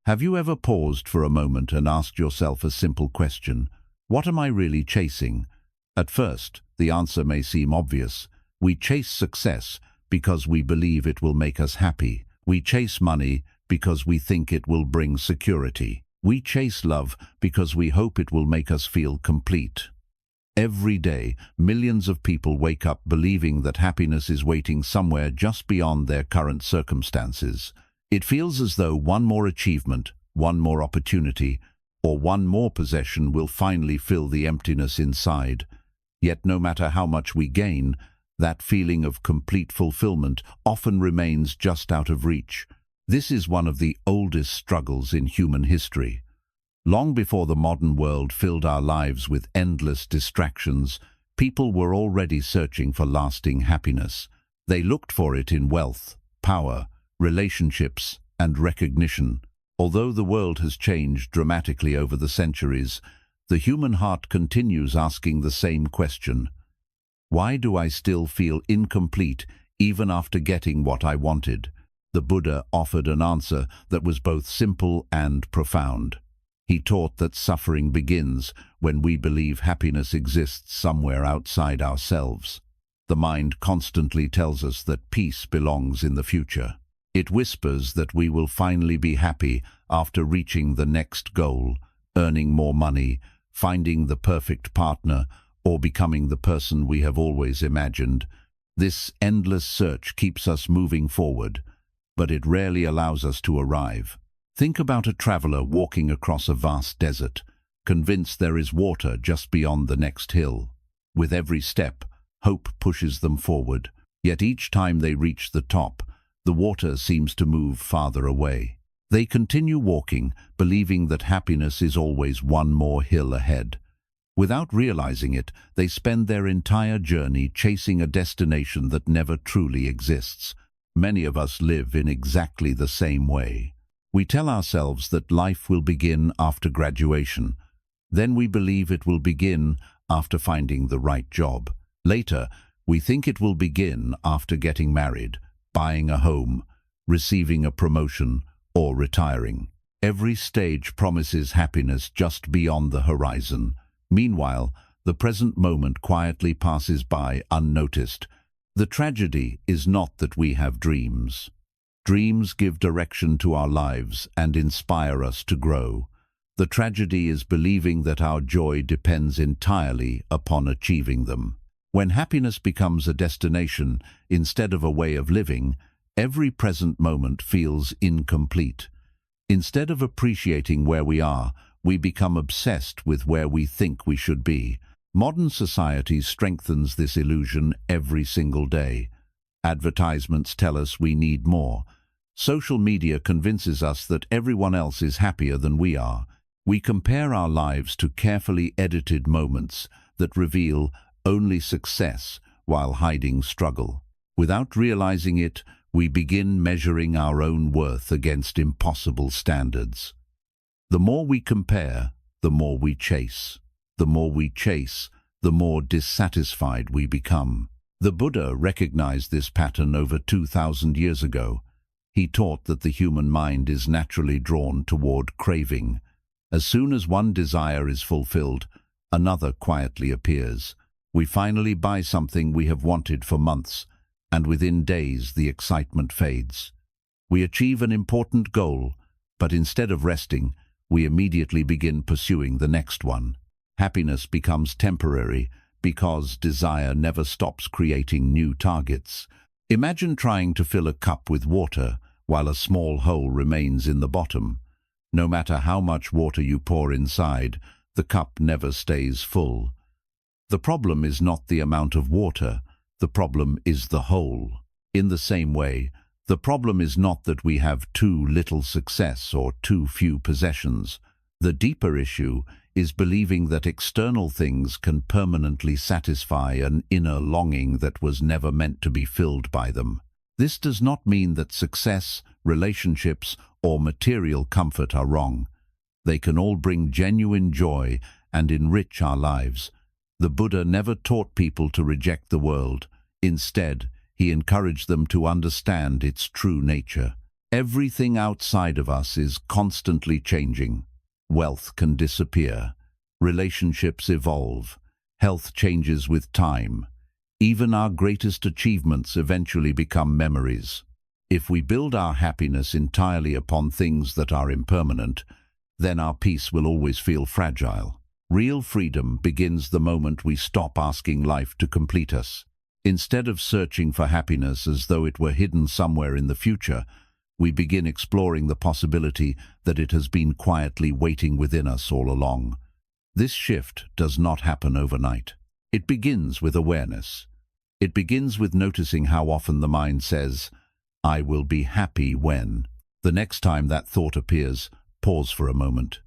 Have you ever paused for a moment and asked yourself a simple question? What am I really chasing? At first, the answer may seem obvious. We chase success because we believe it will make us happy. We chase money because we think it will bring security. We chase love because we hope it will make us feel complete. Every day, millions of people wake up believing that happiness is waiting somewhere just beyond their current circumstances. It feels as though one more achievement, one more opportunity, or one more possession will finally fill the emptiness inside. Yet no matter how much we gain, that feeling of complete fulfillment often remains just out of reach. This is one of the oldest struggles in human history. Long before the modern world filled our lives with endless distractions, people were already searching for lasting happiness. They looked for it in wealth, power, relationships, and recognition. Although the world has changed dramatically over the centuries, the human heart continues asking the same question. Why do I still feel incomplete even after getting what I wanted? The Buddha offered an answer that was both simple and profound. He taught that suffering begins when we believe happiness exists somewhere outside ourselves. The mind constantly tells us that peace belongs in the future. It whispers that we will finally be happy after reaching the next goal, earning more money, finding the perfect partner, or becoming the person we have always imagined. This endless search keeps us moving forward, but it rarely allows us to arrive. Think about a traveler walking across a vast desert, convinced there is water just beyond the next hill. With every step, hope pushes them forward, yet each time they reach the top, the water seems to move farther away. They continue walking, believing that happiness is always one more hill ahead. Without realizing it, they spend their entire journey chasing a destination that never truly exists. Many of us live in exactly the same way. We tell ourselves that life will begin after graduation. Then we believe it will begin after finding the right job. Later, we think it will begin after getting married, buying a home, receiving a promotion, or retiring. Every stage promises happiness just beyond the horizon. Meanwhile, the present moment quietly passes by unnoticed. The tragedy is not that we have dreams. Dreams give direction to our lives and inspire us to grow. The tragedy is believing that our joy depends entirely upon achieving them. When happiness becomes a destination instead of a way of living, every present moment feels incomplete. Instead of appreciating where we are, we become obsessed with where we think we should be. Modern society strengthens this illusion every single day. Advertisements tell us we need more. Social media convinces us that everyone else is happier than we are. We compare our lives to carefully edited moments that reveal only success while hiding struggle. Without realizing it, we begin measuring our own worth against impossible standards. The more we compare, the more we chase. The more we chase, the more dissatisfied we become. The Buddha recognized this pattern over 2,000 years ago. He taught that the human mind is naturally drawn toward craving. As soon as one desire is fulfilled, another quietly appears. We finally buy something we have wanted for months, and within days the excitement fades. We achieve an important goal, but instead of resting, we immediately begin pursuing the next one. Happiness becomes temporary because desire never stops creating new targets. Imagine trying to fill a cup with water while a small hole remains in the bottom. No matter how much water you pour inside, the cup never stays full. The problem is not the amount of water, the problem is the hole. In the same way, the problem is not that we have too little success or too few possessions. The deeper issue is believing that external things can permanently satisfy an inner longing that was never meant to be filled by them. This does not mean that success, relationships, or material comfort are wrong. They can all bring genuine joy and enrich our lives. The Buddha never taught people to reject the world. Instead, he encouraged them to understand its true nature. Everything outside of us is constantly changing. Wealth can disappear. Relationships evolve. Health changes with time. Even our greatest achievements eventually become memories. If we build our happiness entirely upon things that are impermanent, then our peace will always feel fragile. Real freedom begins the moment we stop asking life to complete us. Instead of searching for happiness as though it were hidden somewhere in the future, we begin exploring the possibility that it has been quietly waiting within us all along. This shift does not happen overnight. It begins with awareness. It begins with noticing how often the mind says, "I will be happy when." The next time that thought appears, pause for a moment.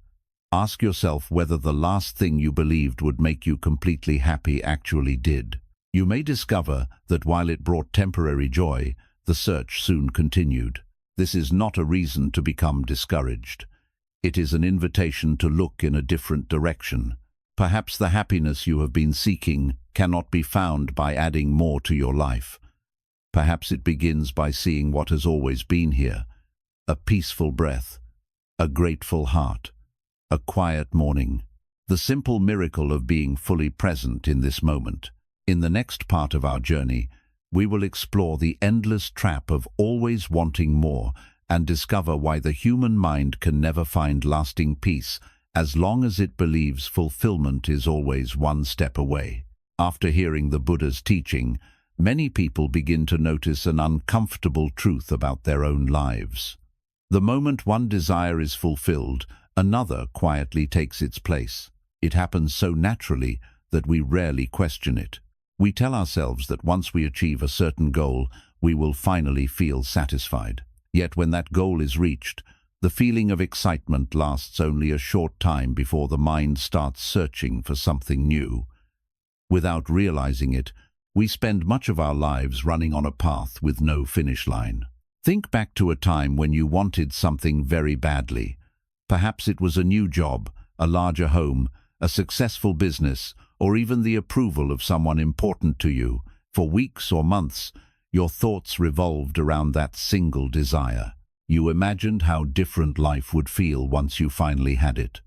Ask yourself whether the last thing you believed would make you completely happy actually did. You may discover that while it brought temporary joy, the search soon continued. This is not a reason to become discouraged. It is an invitation to look in a different direction. Perhaps the happiness you have been seeking cannot be found by adding more to your life. Perhaps it begins by seeing what has always been here: a peaceful breath, a grateful heart, a quiet morning, the simple miracle of being fully present in this moment. In the next part of our journey, we will explore the endless trap of always wanting more and discover why the human mind can never find lasting peace as long as it believes fulfillment is always one step away. After hearing the Buddha's teaching, many people begin to notice an uncomfortable truth about their own lives. The moment one desire is fulfilled, another quietly takes its place. It happens so naturally that we rarely question it. We tell ourselves that once we achieve a certain goal, we will finally feel satisfied. Yet when that goal is reached, the feeling of excitement lasts only a short time before the mind starts searching for something new. Without realizing it, we spend much of our lives running on a path with no finish line. Think back to a time when you wanted something very badly. Perhaps it was a new job, a larger home, a successful business, or even the approval of someone important to you. For weeks or months, your thoughts revolved around that single desire. You imagined how different life would feel once you finally had it.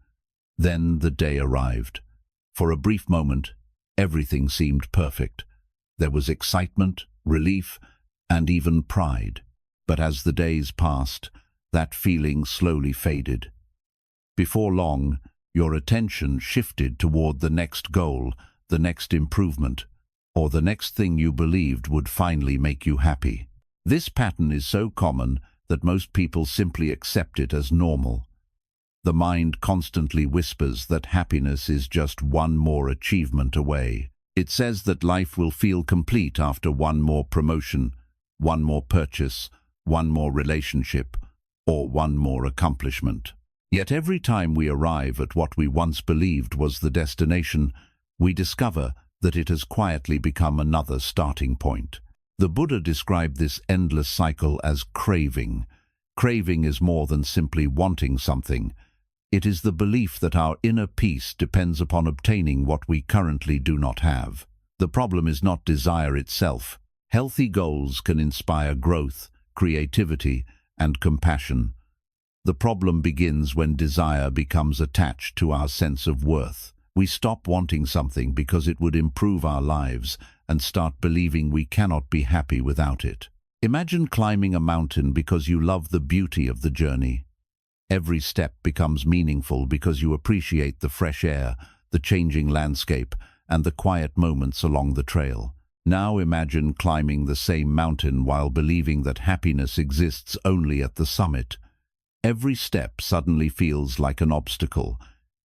Then the day arrived. For a brief moment, everything seemed perfect. There was excitement, relief, and even pride. But as the days passed, that feeling slowly faded. Before long, your attention shifted toward the next goal, the next improvement, or the next thing you believed would finally make you happy. This pattern is so common that most people simply accept it as normal. The mind constantly whispers that happiness is just one more achievement away. It says that life will feel complete after one more promotion, one more purchase, one more relationship, or one more accomplishment. Yet every time we arrive at what we once believed was the destination, we discover that it has quietly become another starting point. The Buddha described this endless cycle as craving. Craving is more than simply wanting something. It is the belief that our inner peace depends upon obtaining what we currently do not have. The problem is not desire itself. Healthy goals can inspire growth, creativity, and compassion. The problem begins when desire becomes attached to our sense of worth. We stop wanting something because it would improve our lives and start believing we cannot be happy without it. Imagine climbing a mountain because you love the beauty of the journey. Every step becomes meaningful because you appreciate the fresh air, the changing landscape, and the quiet moments along the trail. Now imagine climbing the same mountain while believing that happiness exists only at the summit. Every step suddenly feels like an obstacle.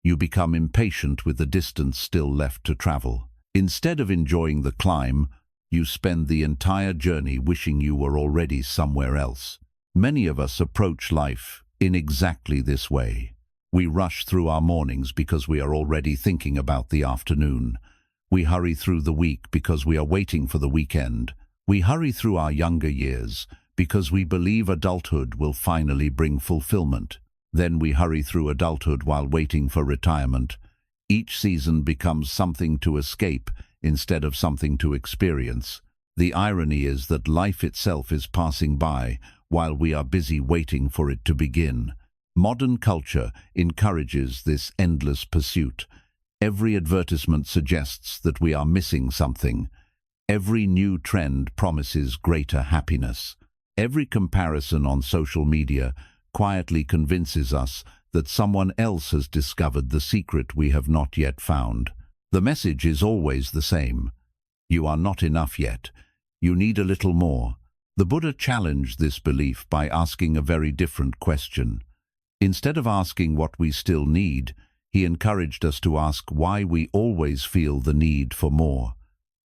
You become impatient with the distance still left to travel. Instead of enjoying the climb, you spend the entire journey wishing you were already somewhere else. Many of us approach life in exactly this way. We rush through our mornings because we are already thinking about the afternoon. We hurry through the week because we are waiting for the weekend. We hurry through our younger years because we believe adulthood will finally bring fulfillment. Then we hurry through adulthood while waiting for retirement. Each season becomes something to escape instead of something to experience. The irony is that life itself is passing by while we are busy waiting for it to begin. Modern culture encourages this endless pursuit. Every advertisement suggests that we are missing something. Every new trend promises greater happiness. Every comparison on social media quietly convinces us that someone else has discovered the secret we have not yet found. The message is always the same. You are not enough yet. You need a little more. The Buddha challenged this belief by asking a very different question. Instead of asking what we still need, he encouraged us to ask why we always feel the need for more.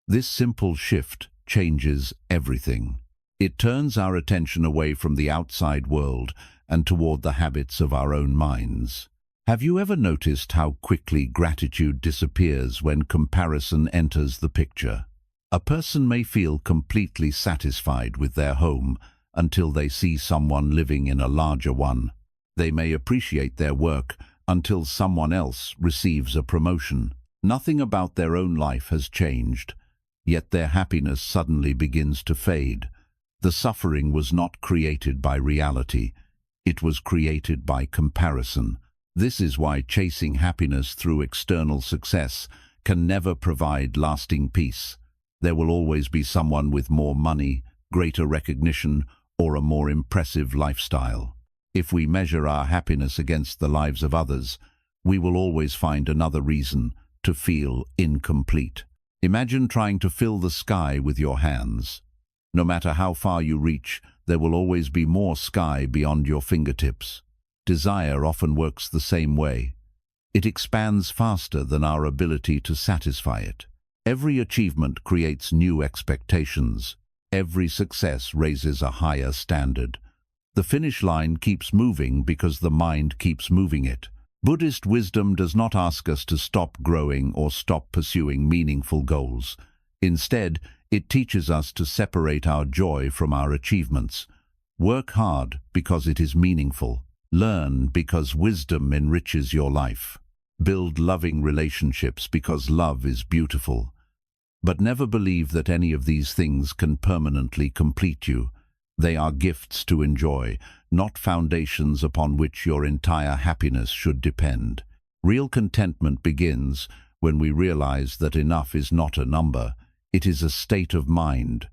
This simple shift changes everything. It turns our attention away from the outside world and toward the habits of our own minds. Have you ever noticed how quickly gratitude disappears when comparison enters the picture? A person may feel completely satisfied with their home until they see someone living in a larger one. They may appreciate their work until someone else receives a promotion. Nothing about their own life has changed, yet their happiness suddenly begins to fade. The suffering was not created by reality. It was created by comparison. This is why chasing happiness through external success can never provide lasting peace. There will always be someone with more money, greater recognition, or a more impressive lifestyle. If we measure our happiness against the lives of others, we will always find another reason to feel incomplete. Imagine trying to fill the sky with your hands. No matter how far you reach, there will always be more sky beyond your fingertips. Desire often works the same way. It expands faster than our ability to satisfy it. Every achievement creates new expectations. Every success raises a higher standard. The finish line keeps moving because the mind keeps moving it. Buddhist wisdom does not ask us to stop growing or stop pursuing meaningful goals. Instead, it teaches us to separate our joy from our achievements. Work hard because it is meaningful. Learn because wisdom enriches your life. Build loving relationships because love is beautiful. But never believe that any of these things can permanently complete you. They are gifts to enjoy, not foundations upon which your entire happiness should depend. Real contentment begins when we realize that enough is not a number. It is a state of mind.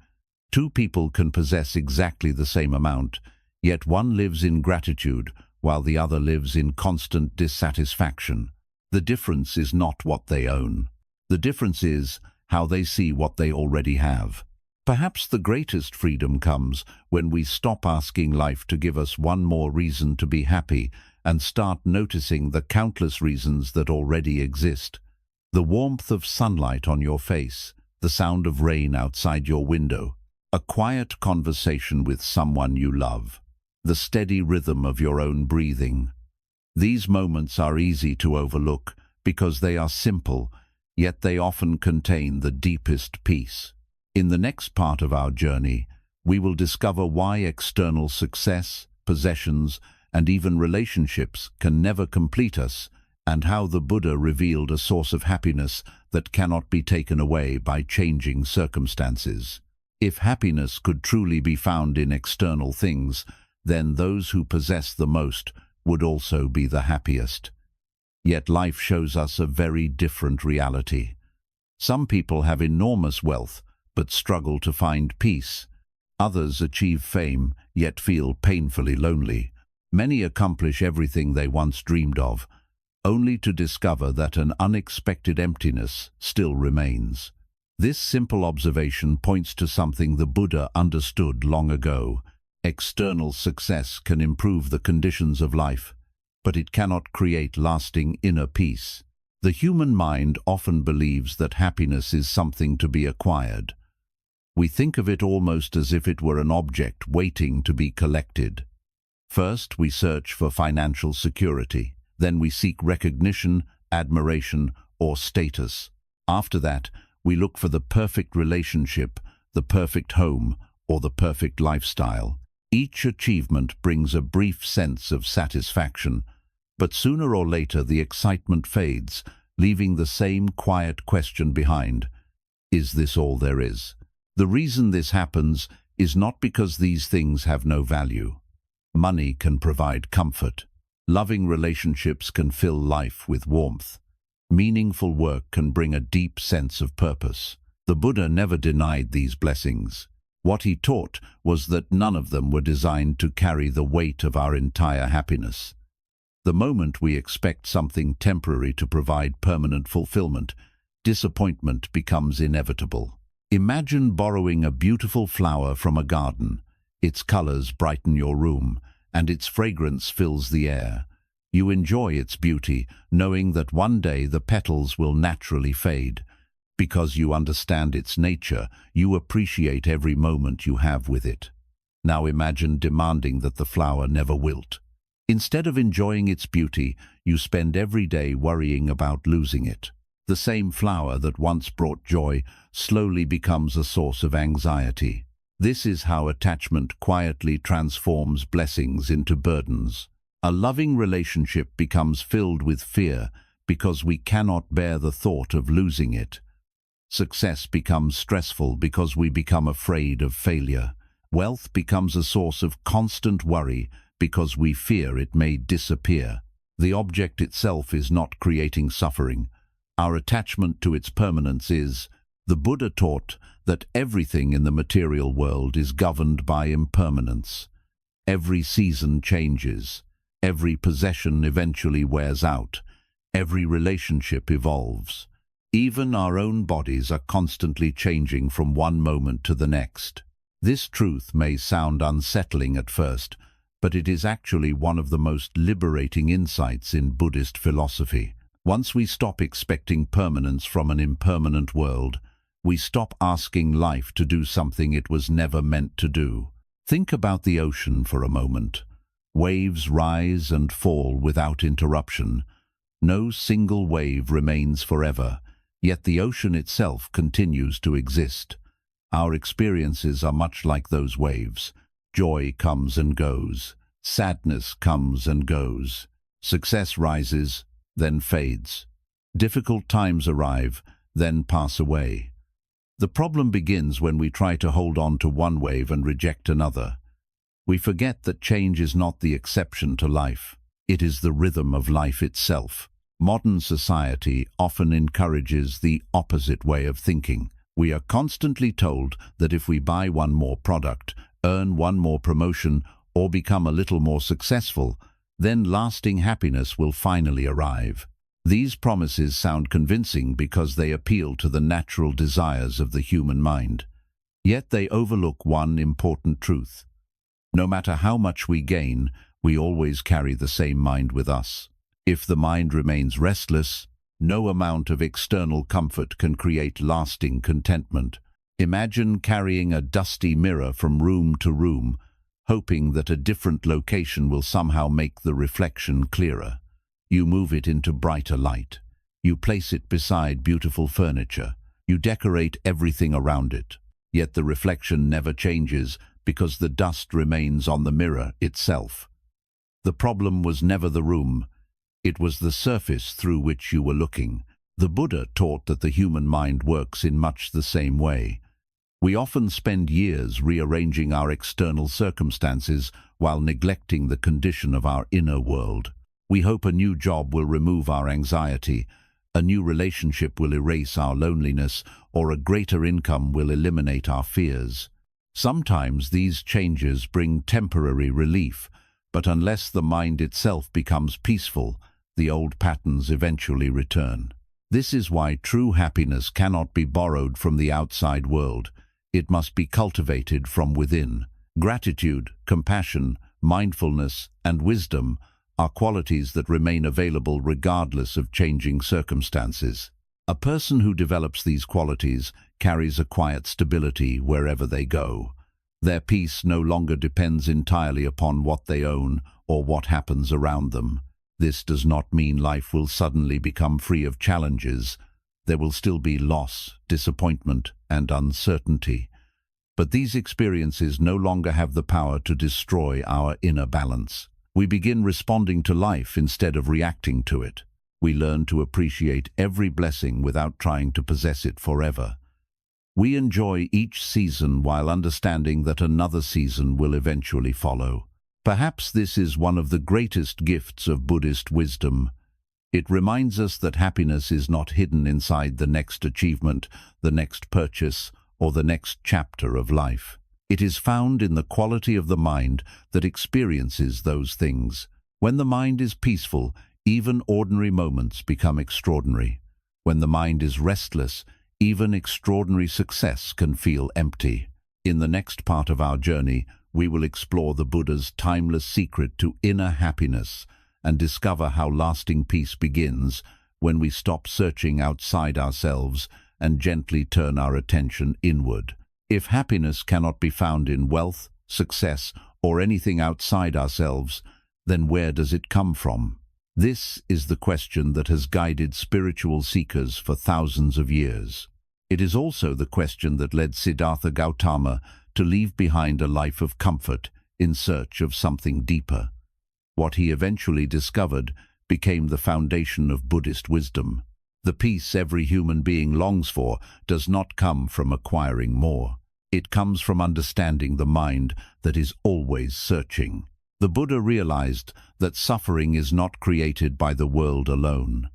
Two people can possess exactly the same amount, yet one lives in gratitude while the other lives in constant dissatisfaction. The difference is not what they own. The difference is how they see what they already have. Perhaps the greatest freedom comes when we stop asking life to give us one more reason to be happy and start noticing the countless reasons that already exist. The warmth of sunlight on your face, the sound of rain outside your window, a quiet conversation with someone you love, the steady rhythm of your own breathing. These moments are easy to overlook because they are simple, yet they often contain the deepest peace. In the next part of our journey, we will discover why external success, possessions, and even relationships can never complete us, and how the Buddha revealed a source of happiness that cannot be taken away by changing circumstances. If happiness could truly be found in external things, then those who possess the most would also be the happiest. Yet life shows us a very different reality. Some people have enormous wealth, but struggle to find peace. Others achieve fame, yet feel painfully lonely. Many accomplish everything they once dreamed of, only to discover that an unexpected emptiness still remains. This simple observation points to something the Buddha understood long ago. External success can improve the conditions of life, but it cannot create lasting inner peace. The human mind often believes that happiness is something to be acquired. We think of it almost as if it were an object waiting to be collected. First, we search for financial security. Then we seek recognition, admiration, or status. After that, we look for the perfect relationship, the perfect home, or the perfect lifestyle. Each achievement brings a brief sense of satisfaction, but sooner or later the excitement fades, leaving the same quiet question behind: is this all there is? The reason this happens is not because these things have no value. Money can provide comfort. Loving relationships can fill life with warmth. Meaningful work can bring a deep sense of purpose. The Buddha never denied these blessings. What he taught was that none of them were designed to carry the weight of our entire happiness. The moment we expect something temporary to provide permanent fulfillment, disappointment becomes inevitable. Imagine borrowing a beautiful flower from a garden. Its colors brighten your room, and its fragrance fills the air. You enjoy its beauty, knowing that one day the petals will naturally fade. Because you understand its nature, you appreciate every moment you have with it. Now imagine demanding that the flower never wilt. Instead of enjoying its beauty, you spend every day worrying about losing it. The same flower that once brought joy slowly becomes a source of anxiety. This is how attachment quietly transforms blessings into burdens. A loving relationship becomes filled with fear because we cannot bear the thought of losing it. Success becomes stressful because we become afraid of failure. Wealth becomes a source of constant worry because we fear it may disappear. The object itself is not creating suffering. Our attachment to its permanence is. The Buddha taught that everything in the material world is governed by impermanence. Every season changes. Every possession eventually wears out. Every relationship evolves. Even our own bodies are constantly changing from one moment to the next. This truth may sound unsettling at first, but it is actually one of the most liberating insights in Buddhist philosophy. Once we stop expecting permanence from an impermanent world, we stop asking life to do something it was never meant to do. Think about the ocean for a moment. Waves rise and fall without interruption. No single wave remains forever. Yet the ocean itself continues to exist. Our experiences are much like those waves. Joy comes and goes. Sadness comes and goes. Success rises, then fades. Difficult times arrive, then pass away. The problem begins when we try to hold on to one wave and reject another. We forget that change is not the exception to life. It is the rhythm of life itself. Modern society often encourages the opposite way of thinking. We are constantly told that if we buy one more product, earn one more promotion, or become a little more successful, then lasting happiness will finally arrive. These promises sound convincing because they appeal to the natural desires of the human mind. Yet they overlook one important truth. No matter how much we gain, we always carry the same mind with us. If the mind remains restless, no amount of external comfort can create lasting contentment. Imagine carrying a dusty mirror from room to room, hoping that a different location will somehow make the reflection clearer. You move it into brighter light. You place it beside beautiful furniture. You decorate everything around it. Yet the reflection never changes because the dust remains on the mirror itself. The problem was never the room. It was the surface through which you were looking. The Buddha taught that the human mind works in much the same way. We often spend years rearranging our external circumstances while neglecting the condition of our inner world. We hope a new job will remove our anxiety, a new relationship will erase our loneliness, or a greater income will eliminate our fears. Sometimes these changes bring temporary relief, but unless the mind itself becomes peaceful, the old patterns eventually return. This is why true happiness cannot be borrowed from the outside world. It must be cultivated from within. Gratitude, compassion, mindfulness, and wisdom are qualities that remain available regardless of changing circumstances. A person who develops these qualities carries a quiet stability wherever they go. Their peace no longer depends entirely upon what they own or what happens around them. This does not mean life will suddenly become free of challenges. There will still be loss, disappointment, and uncertainty. But these experiences no longer have the power to destroy our inner balance. We begin responding to life instead of reacting to it. We learn to appreciate every blessing without trying to possess it forever. We enjoy each season while understanding that another season will eventually follow. Perhaps this is one of the greatest gifts of Buddhist wisdom. It reminds us that happiness is not hidden inside the next achievement, the next purchase, or the next chapter of life. It is found in the quality of the mind that experiences those things. When the mind is peaceful, even ordinary moments become extraordinary. When the mind is restless, even extraordinary success can feel empty. In the next part of our journey, we will explore the Buddha's timeless secret to inner happiness and discover how lasting peace begins when we stop searching outside ourselves and gently turn our attention inward. If happiness cannot be found in wealth, success, or anything outside ourselves, then where does it come from? This is the question that has guided spiritual seekers for thousands of years. It is also the question that led Siddhartha Gautama to leave behind a life of comfort in search of something deeper. What he eventually discovered became the foundation of Buddhist wisdom. The peace every human being longs for does not come from acquiring more. It comes from understanding the mind that is always searching. The Buddha realized that suffering is not created by the world alone.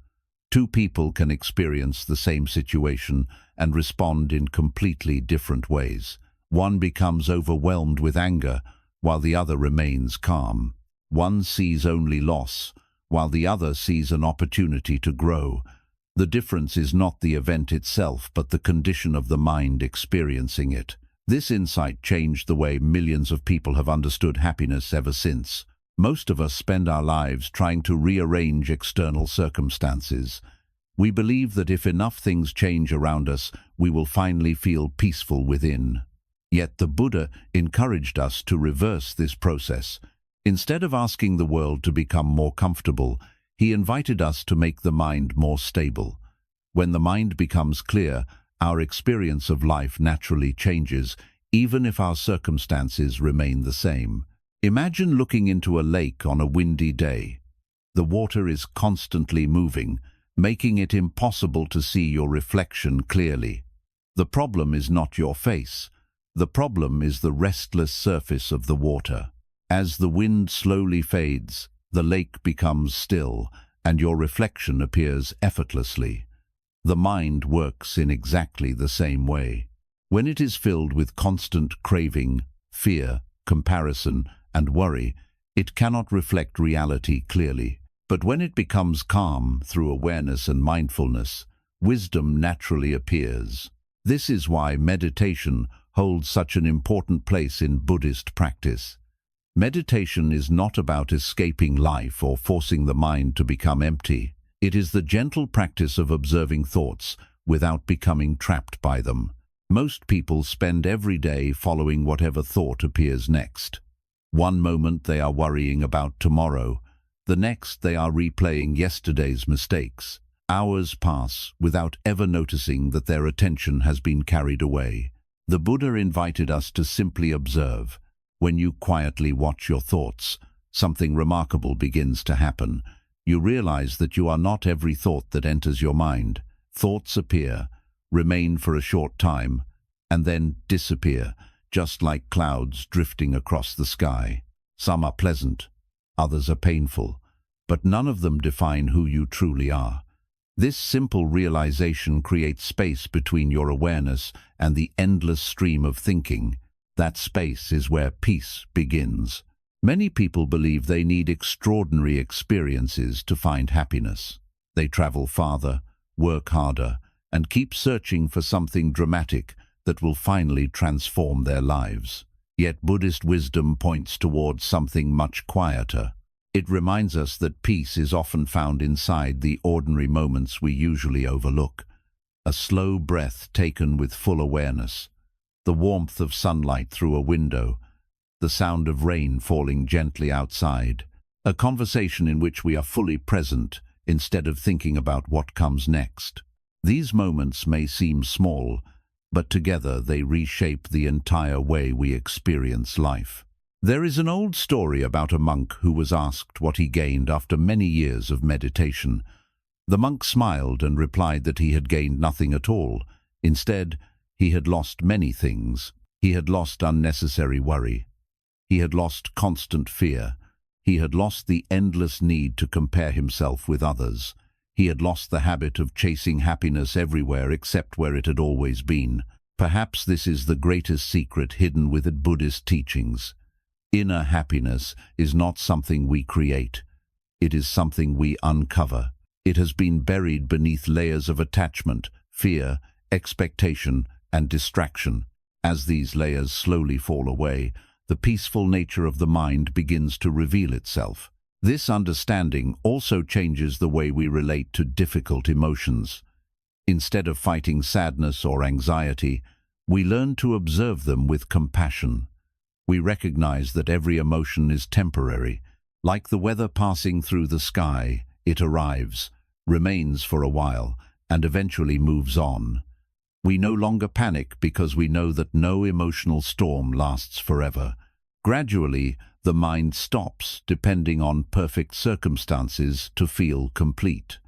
Two people can experience the same situation and respond in completely different ways. One becomes overwhelmed with anger, while the other remains calm. One sees only loss, while the other sees an opportunity to grow. The difference is not the event itself, but the condition of the mind experiencing it. This insight changed the way millions of people have understood happiness ever since. Most of us spend our lives trying to rearrange external circumstances. We believe that if enough things change around us, we will finally feel peaceful within. Yet the Buddha encouraged us to reverse this process. Instead of asking the world to become more comfortable, he invited us to make the mind more stable. When the mind becomes clear, our experience of life naturally changes, even if our circumstances remain the same. Imagine looking into a lake on a windy day. The water is constantly moving, making it impossible to see your reflection clearly. The problem is not your face. The problem is the restless surface of the water. As the wind slowly fades, the lake becomes still, and your reflection appears effortlessly. The mind works in exactly the same way. When it is filled with constant craving, fear, comparison, and worry, it cannot reflect reality clearly. But when it becomes calm through awareness and mindfulness, wisdom naturally appears. This is why meditation holds such an important place in Buddhist practice. Meditation is not about escaping life or forcing the mind to become empty. It is the gentle practice of observing thoughts without becoming trapped by them. Most people spend every day following whatever thought appears next. One moment they are worrying about tomorrow, the next they are replaying yesterday's mistakes. Hours pass without ever noticing that their attention has been carried away. The Buddha invited us to simply observe. When you quietly watch your thoughts, something remarkable begins to happen. You realize that you are not every thought that enters your mind. Thoughts appear, remain for a short time, and then disappear, just like clouds drifting across the sky. Some are pleasant, others are painful, but none of them define who you truly are. This simple realization creates space between your awareness and the endless stream of thinking. That space is where peace begins. Many people believe they need extraordinary experiences to find happiness. They travel farther, work harder, and keep searching for something dramatic that will finally transform their lives. Yet Buddhist wisdom points towards something much quieter. It reminds us that peace is often found inside the ordinary moments we usually overlook. A slow breath taken with full awareness, the warmth of sunlight through a window, the sound of rain falling gently outside, a conversation in which we are fully present instead of thinking about what comes next. These moments may seem small, but together they reshape the entire way we experience life. There is an old story about a monk who was asked what he gained after many years of meditation. The monk smiled and replied that he had gained nothing at all. Instead, He had lost many things. He had lost unnecessary worry. He had lost constant fear. He had lost the endless need to compare himself with others. He had lost the habit of chasing happiness everywhere except where it had always been. Perhaps this is the greatest secret hidden within Buddhist teachings. Inner happiness is not something we create. It is something we uncover. It has been buried beneath layers of attachment, fear, expectation, and distraction. As these layers slowly fall away, the peaceful nature of the mind begins to reveal itself. This understanding also changes the way we relate to difficult emotions. Instead of fighting sadness or anxiety, we learn to observe them with compassion. We recognize that every emotion is temporary. Like the weather passing through the sky, it arrives, remains for a while, and eventually moves on. We no longer panic because we know that no emotional storm lasts forever. Gradually, the mind stops depending on perfect circumstances to feel complete.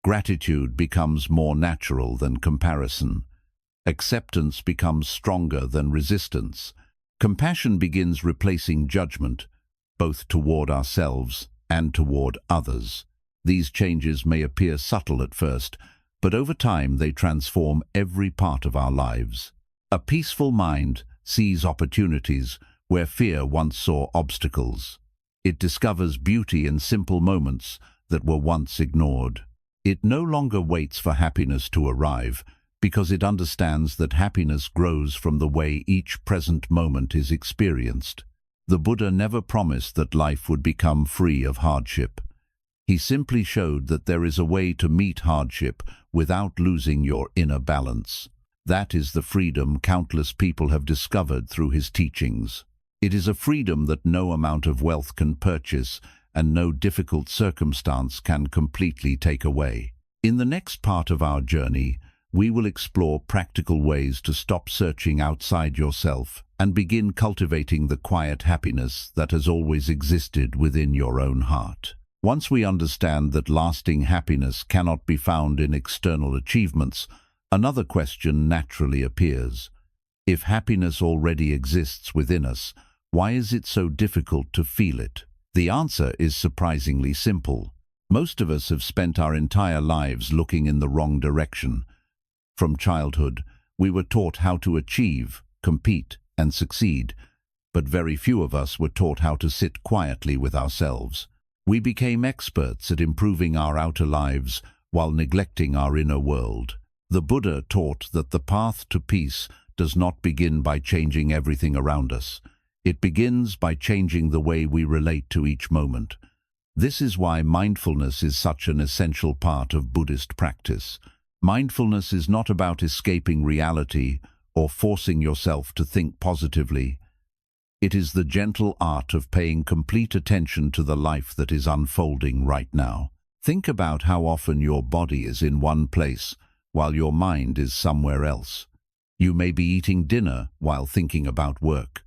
Gratitude becomes more natural than comparison. Acceptance becomes stronger than resistance. Compassion begins replacing judgment, both toward ourselves and toward others. These changes may appear subtle at first, but over time they transform every part of our lives. A peaceful mind sees opportunities where fear once saw obstacles. It discovers beauty in simple moments that were once ignored. It no longer waits for happiness to arrive because it understands that happiness grows from the way each present moment is experienced. The Buddha never promised that life would become free of hardship. He simply showed that there is a way to meet hardship without losing your inner balance. That is the freedom countless people have discovered through his teachings. It is a freedom that no amount of wealth can purchase and no difficult circumstance can completely take away. In the next part of our journey, we will explore practical ways to stop searching outside yourself and begin cultivating the quiet happiness that has always existed within your own heart. Once we understand that lasting happiness cannot be found in external achievements, another question naturally appears. If happiness already exists within us, why is it so difficult to feel it? The answer is surprisingly simple. Most of us have spent our entire lives looking in the wrong direction. From childhood, we were taught how to achieve, compete, and succeed, but very few of us were taught how to sit quietly with ourselves. We became experts at improving our outer lives while neglecting our inner world. The Buddha taught that the path to peace does not begin by changing everything around us. It begins by changing the way we relate to each moment. This is why mindfulness is such an essential part of Buddhist practice. Mindfulness is not about escaping reality or forcing yourself to think positively. It is the gentle art of paying complete attention to the life that is unfolding right now. Think about how often your body is in one place while your mind is somewhere else. You may be eating dinner while thinking about work.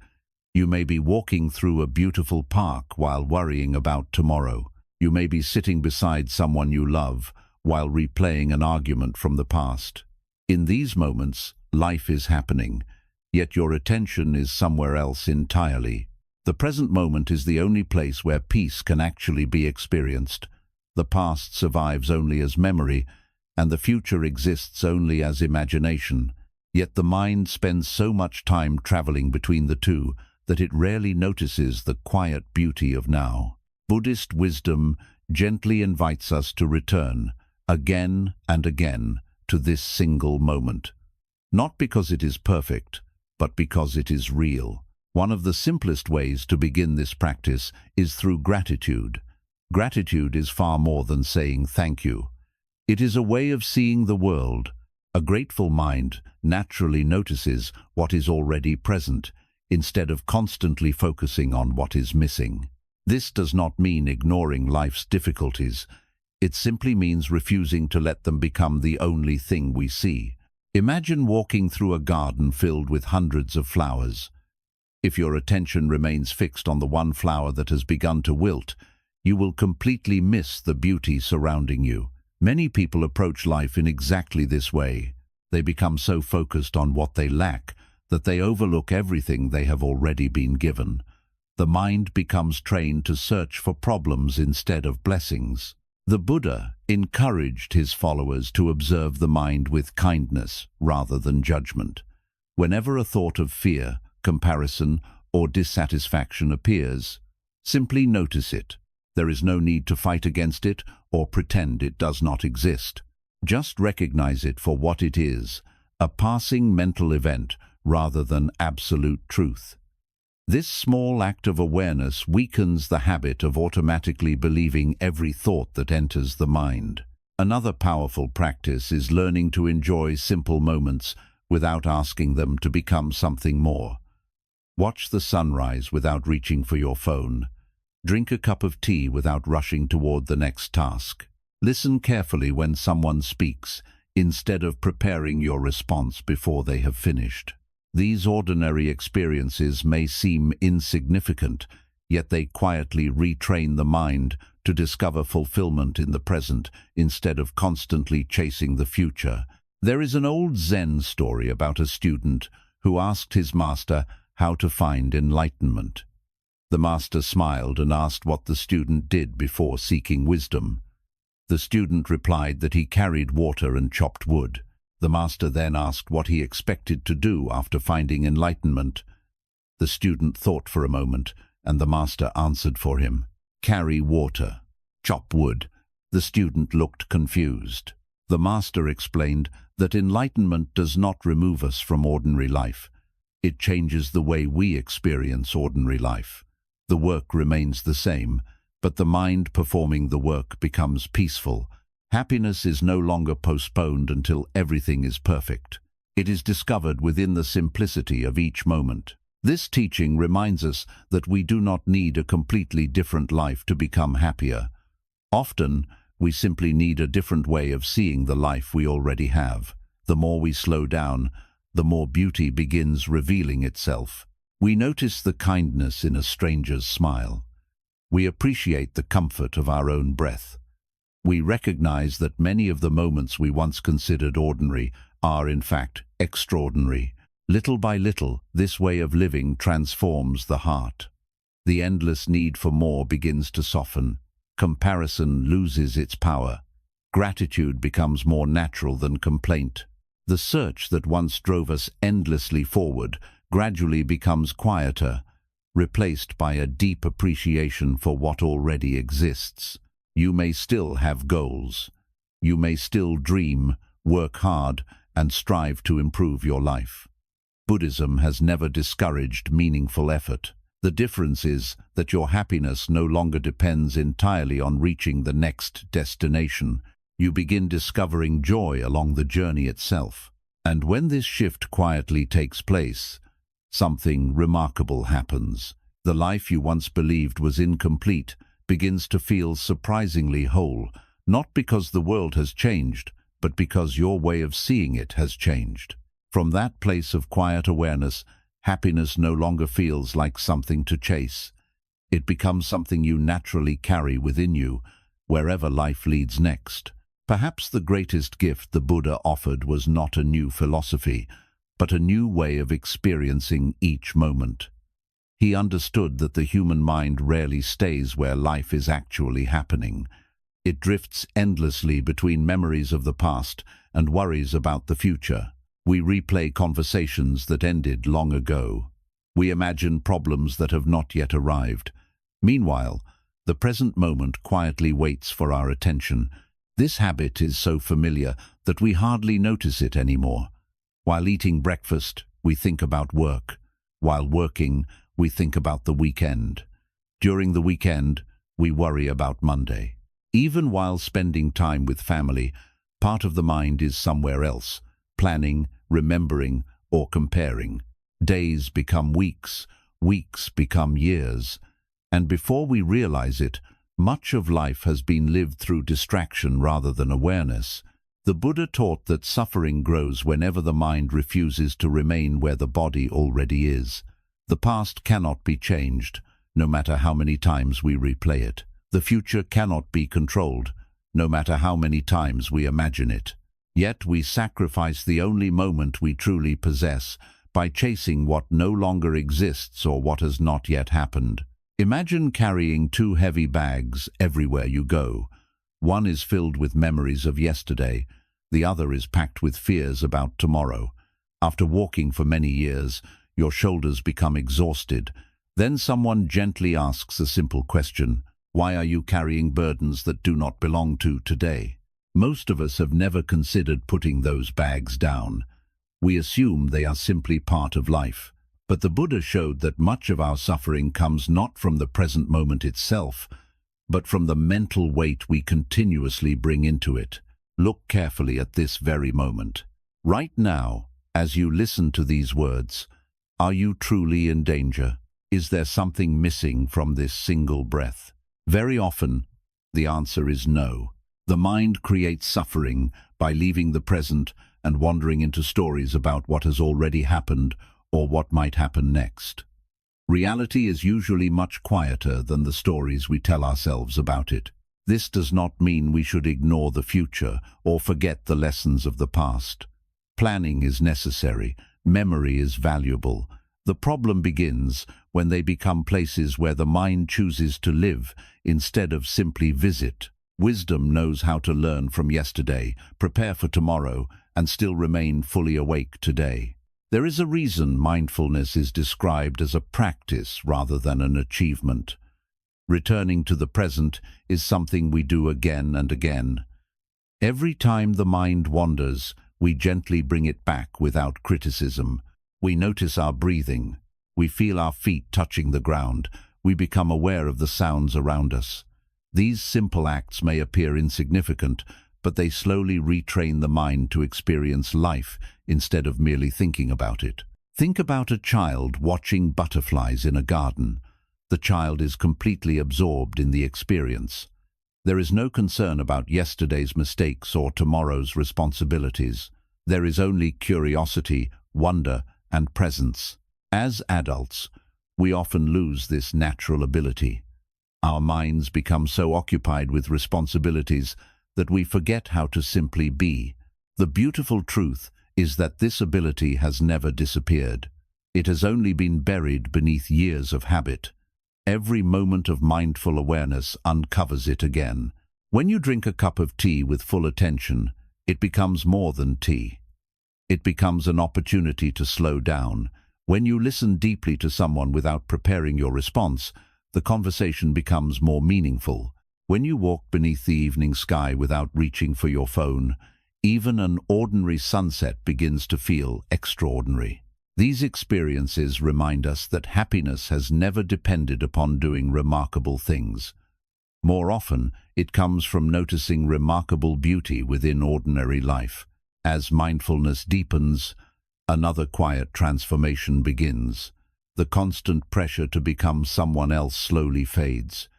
You may be walking through a beautiful park while worrying about tomorrow. You may be sitting beside someone you love while replaying an argument from the past. In these moments, life is happening, yet your attention is somewhere else entirely. The present moment is the only place where peace can actually be experienced. The past survives only as memory, and the future exists only as imagination. Yet the mind spends so much time traveling between the two that it rarely notices the quiet beauty of now. Buddhist wisdom gently invites us to return, again and again, to this single moment. Not because it is perfect, but because it is real. One of the simplest ways to begin this practice is through gratitude. Gratitude is far more than saying thank you. It is a way of seeing the world. A grateful mind naturally notices what is already present, instead of constantly focusing on what is missing. This does not mean ignoring life's difficulties. It simply means refusing to let them become the only thing we see. Imagine walking through a garden filled with hundreds of flowers. If your attention remains fixed on the one flower that has begun to wilt, you will completely miss the beauty surrounding you. Many people approach life in exactly this way. They become so focused on what they lack that they overlook everything they have already been given. The mind becomes trained to search for problems instead of blessings. The Buddha encouraged his followers to observe the mind with kindness rather than judgment. Whenever a thought of fear, comparison, or dissatisfaction appears, simply notice it. There is no need to fight against it or pretend it does not exist. Just recognize it for what it is, a passing mental event rather than absolute truth. This small act of awareness weakens the habit of automatically believing every thought that enters the mind. Another powerful practice is learning to enjoy simple moments without asking them to become something more. Watch the sunrise without reaching for your phone. Drink a cup of tea without rushing toward the next task. Listen carefully when someone speaks, instead of preparing your response before they have finished. These ordinary experiences may seem insignificant, yet they quietly retrain the mind to discover fulfillment in the present instead of constantly chasing the future. There is an old Zen story about a student who asked his master how to find enlightenment. The master smiled and asked what the student did before seeking wisdom. The student replied that he carried water and chopped wood. The master then asked what he expected to do after finding enlightenment. The student thought for a moment, and the master answered for him, "Carry water, chop wood." The student looked confused. The master explained that enlightenment does not remove us from ordinary life. It changes the way we experience ordinary life. The work remains the same, but the mind performing the work becomes peaceful. Happiness is no longer postponed until everything is perfect. It is discovered within the simplicity of each moment. This teaching reminds us that we do not need a completely different life to become happier. Often, we simply need a different way of seeing the life we already have. The more we slow down, the more beauty begins revealing itself. We notice the kindness in a stranger's smile. We appreciate the comfort of our own breath. We recognize that many of the moments we once considered ordinary are, in fact, extraordinary. Little by little, this way of living transforms the heart. The endless need for more begins to soften. Comparison loses its power. Gratitude becomes more natural than complaint. The search that once drove us endlessly forward gradually becomes quieter, replaced by a deep appreciation for what already exists. You may still have goals. You may still dream, work hard, and strive to improve your life. Buddhism has never discouraged meaningful effort. The difference is that your happiness no longer depends entirely on reaching the next destination. You begin discovering joy along the journey itself. And when this shift quietly takes place, something remarkable happens. The life you once believed was incomplete begins to feel surprisingly whole, not because the world has changed, but because your way of seeing it has changed. From that place of quiet awareness, happiness no longer feels like something to chase. It becomes something you naturally carry within you, wherever life leads next. Perhaps the greatest gift the Buddha offered was not a new philosophy, but a new way of experiencing each moment. He understood that the human mind rarely stays where life is actually happening. It drifts endlessly between memories of the past and worries about the future. We replay conversations that ended long ago. We imagine problems that have not yet arrived. Meanwhile, the present moment quietly waits for our attention. This habit is so familiar that we hardly notice it anymore. While eating breakfast, we think about work. While working, we think about the weekend. During the weekend, we worry about Monday. Even while spending time with family, part of the mind is somewhere else, planning, remembering, or comparing. Days become weeks, weeks become years, and before we realize it, much of life has been lived through distraction rather than awareness. The Buddha taught that suffering grows whenever the mind refuses to remain where the body already is. The past cannot be changed, no matter how many times we replay it. The future cannot be controlled, no matter how many times we imagine it. Yet we sacrifice the only moment we truly possess by chasing what no longer exists or what has not yet happened. Imagine carrying two heavy bags everywhere you go. One is filled with memories of yesterday, the other is packed with fears about tomorrow. After walking for many years, your shoulders become exhausted. Then someone gently asks a simple question: why are you carrying burdens that do not belong to today? Most of us have never considered putting those bags down. We assume they are simply part of life. But the Buddha showed that much of our suffering comes not from the present moment itself, but from the mental weight we continuously bring into it. Look carefully at this very moment. Right now, as you listen to these words, are you truly in danger? Is there something missing from this single breath? Very often, the answer is no. The mind creates suffering by leaving the present and wandering into stories about what has already happened or what might happen next. Reality is usually much quieter than the stories we tell ourselves about it. This does not mean we should ignore the future or forget the lessons of the past. Planning is necessary, memory is valuable. The problem begins when they become places where the mind chooses to live instead of simply visit. Wisdom knows how to learn from yesterday, prepare for tomorrow, and still remain fully awake today. There is a reason mindfulness is described as a practice rather than an achievement. Returning to the present is something we do again and again. Every time the mind wanders, we gently bring it back without criticism. We notice our breathing. We feel our feet touching the ground. We become aware of the sounds around us. These simple acts may appear insignificant, but they slowly retrain the mind to experience life instead of merely thinking about it. Think about a child watching butterflies in a garden. The child is completely absorbed in the experience. There is no concern about yesterday's mistakes or tomorrow's responsibilities. There is only curiosity, wonder, and presence. As adults, we often lose this natural ability. Our minds become so occupied with responsibilities that we forget how to simply be. The beautiful truth is that this ability has never disappeared. It has only been buried beneath years of habit. Every moment of mindful awareness uncovers it again. When you drink a cup of tea with full attention, it becomes more than tea. It becomes an opportunity to slow down. When you listen deeply to someone without preparing your response, the conversation becomes more meaningful. When you walk beneath the evening sky without reaching for your phone, even an ordinary sunset begins to feel extraordinary. These experiences remind us that happiness has never depended upon doing remarkable things. More often, it comes from noticing remarkable beauty within ordinary life. As mindfulness deepens, another quiet transformation begins. The constant pressure to become someone else slowly fades.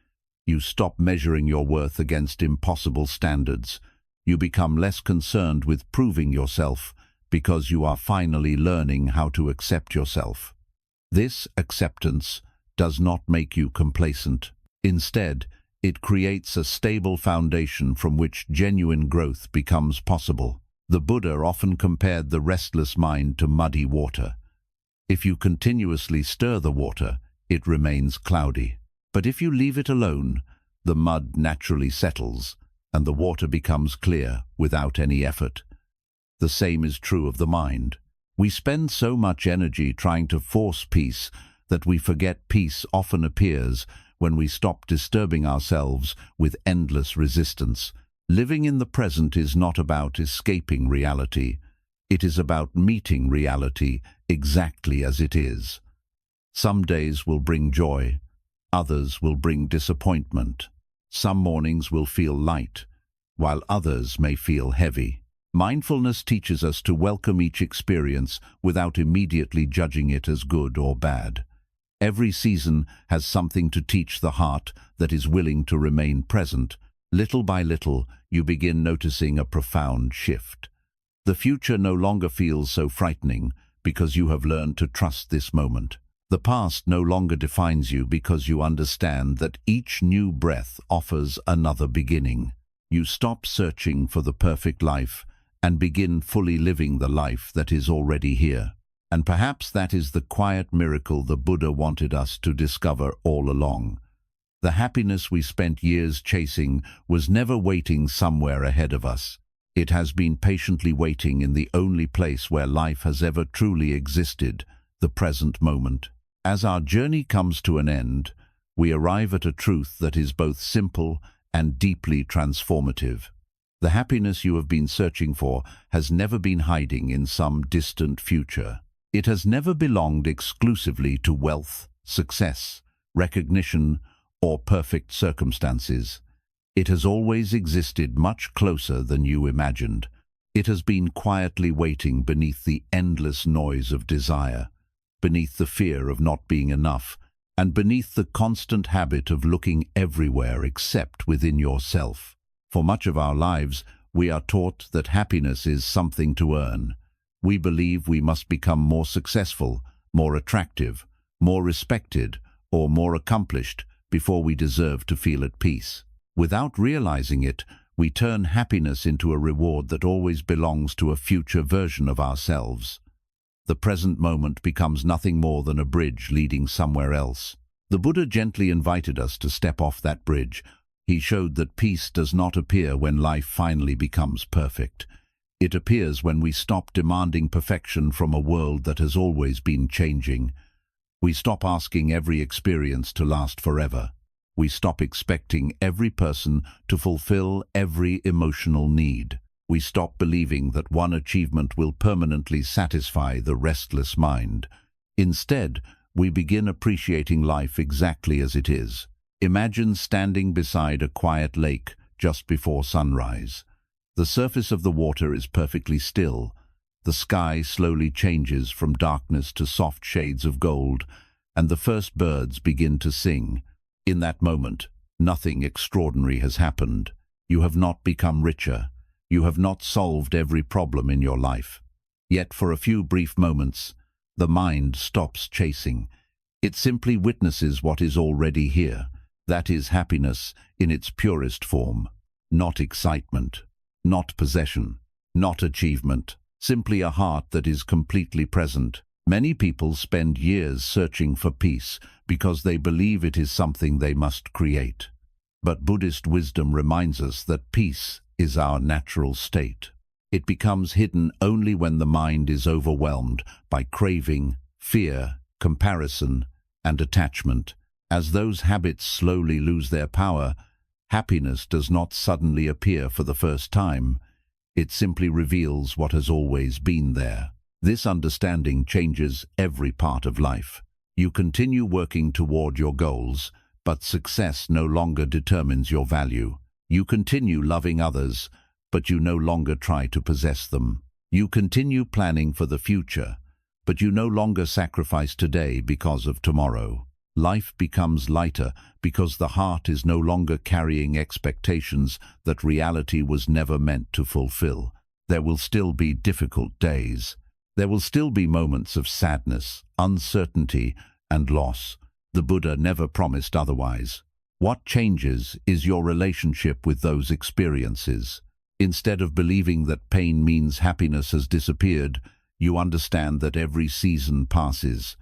You stop measuring your worth against impossible standards. You become less concerned with proving yourself because you are finally learning how to accept yourself. This acceptance does not make you complacent. Instead, it creates a stable foundation from which genuine growth becomes possible. The Buddha often compared the restless mind to muddy water. If you continuously stir the water, it remains cloudy. But if you leave it alone, the mud naturally settles, and the water becomes clear without any effort. The same is true of the mind. We spend so much energy trying to force peace that we forget peace often appears when we stop disturbing ourselves with endless resistance. Living in the present is not about escaping reality. It is about meeting reality exactly as it is. Some days will bring joy. Others will bring disappointment. Some mornings will feel light, while others may feel heavy. Mindfulness teaches us to welcome each experience without immediately judging it as good or bad. Every season has something to teach the heart that is willing to remain present. Little by little, you begin noticing a profound shift. The future no longer feels so frightening because you have learned to trust this moment. The past no longer defines you because you understand that each new breath offers another beginning. You stop searching for the perfect life and begin fully living the life that is already here. And perhaps that is the quiet miracle the Buddha wanted us to discover all along. The happiness we spent years chasing was never waiting somewhere ahead of us. It has been patiently waiting in the only place where life has ever truly existed, the present moment. As our journey comes to an end, we arrive at a truth that is both simple and deeply transformative. The happiness you have been searching for has never been hiding in some distant future. It has never belonged exclusively to wealth, success, recognition, or perfect circumstances. It has always existed much closer than you imagined. It has been quietly waiting beneath the endless noise of desire, beneath the fear of not being enough, and beneath the constant habit of looking everywhere except within yourself. For much of our lives, we are taught that happiness is something to earn. We believe we must become more successful, more attractive, more respected, or more accomplished before we deserve to feel at peace. Without realizing it, we turn happiness into a reward that always belongs to a future version of ourselves. The present moment becomes nothing more than a bridge leading somewhere else. The Buddha gently invited us to step off that bridge. He showed that peace does not appear when life finally becomes perfect. It appears when we stop demanding perfection from a world that has always been changing. We stop asking every experience to last forever. We stop expecting every person to fulfill every emotional need. We stop believing that one achievement will permanently satisfy the restless mind. Instead, we begin appreciating life exactly as it is. Imagine standing beside a quiet lake just before sunrise. The surface of the water is perfectly still. The sky slowly changes from darkness to soft shades of gold, and the first birds begin to sing. In that moment, nothing extraordinary has happened. You have not become richer. You have not solved every problem in your life. Yet for a few brief moments, the mind stops chasing. It simply witnesses what is already here. That is happiness in its purest form. Not excitement, not possession, not achievement, simply a heart that is completely present. Many people spend years searching for peace because they believe it is something they must create. But Buddhist wisdom reminds us that peace is our natural state. It becomes hidden only when the mind is overwhelmed by craving, fear, comparison, and attachment. As those habits slowly lose their power, happiness does not suddenly appear for the first time. It simply reveals what has always been there. This understanding changes every part of life. You continue working toward your goals, but success no longer determines your value. You continue loving others, but you no longer try to possess them. You continue planning for the future, but you no longer sacrifice today because of tomorrow. Life becomes lighter because the heart is no longer carrying expectations that reality was never meant to fulfill. There will still be difficult days. There will still be moments of sadness, uncertainty, and loss. The Buddha never promised otherwise. What changes is your relationship with those experiences. Instead of believing that pain means happiness has disappeared, you understand that every season passes.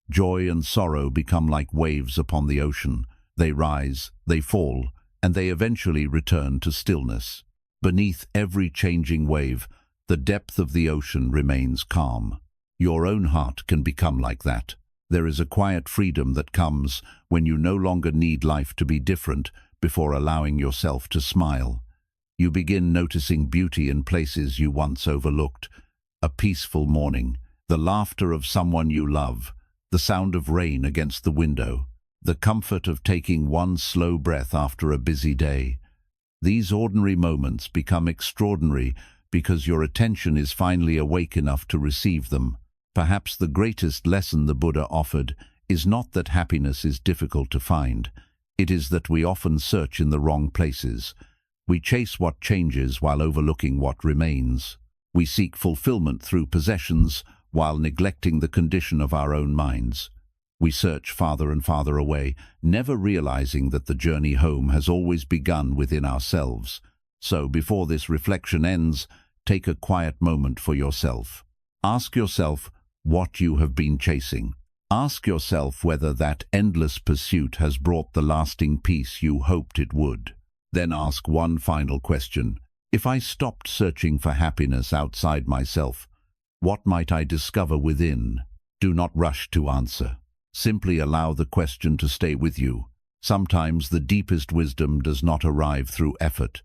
Joy and sorrow become like waves upon the ocean. They rise, they fall, and they eventually return to stillness. Beneath every changing wave, the depth of the ocean remains calm. Your own heart can become like that. There is a quiet freedom that comes when you no longer need life to be different before allowing yourself to smile. You begin noticing beauty in places you once overlooked. A peaceful morning, the laughter of someone you love, the sound of rain against the window, the comfort of taking one slow breath after a busy day. These ordinary moments become extraordinary because your attention is finally awake enough to receive them. Perhaps the greatest lesson the Buddha offered is not that happiness is difficult to find. It is that we often search in the wrong places. We chase what changes while overlooking what remains. We seek fulfillment through possessions while neglecting the condition of our own minds. We search farther and farther away, never realizing that the journey home has always begun within ourselves. So, before this reflection ends, take a quiet moment for yourself. Ask yourself what you have been chasing. Ask yourself whether that endless pursuit has brought the lasting peace you hoped it would. Then ask one final question. If I stopped searching for happiness outside myself, what might I discover within? Do not rush to answer. Simply allow the question to stay with you. Sometimes the deepest wisdom does not arrive through effort.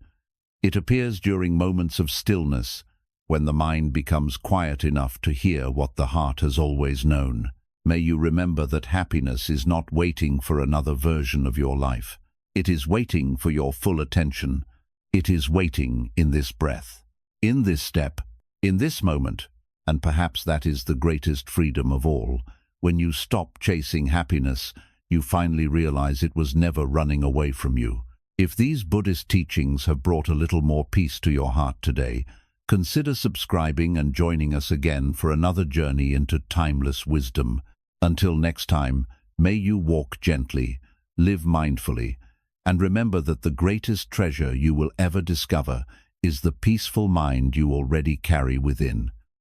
It appears during moments of stillness, when the mind becomes quiet enough to hear what the heart has always known. May you remember that happiness is not waiting for another version of your life. It is waiting for your full attention. It is waiting in this breath, in this step, in this moment, and perhaps that is the greatest freedom of all. When you stop chasing happiness, you finally realize it was never running away from you. If these Buddhist teachings have brought a little more peace to your heart today, consider subscribing and joining us again for another journey into timeless wisdom. Until next time, may you walk gently, live mindfully, and remember that the greatest treasure you will ever discover is the peaceful mind you already carry within.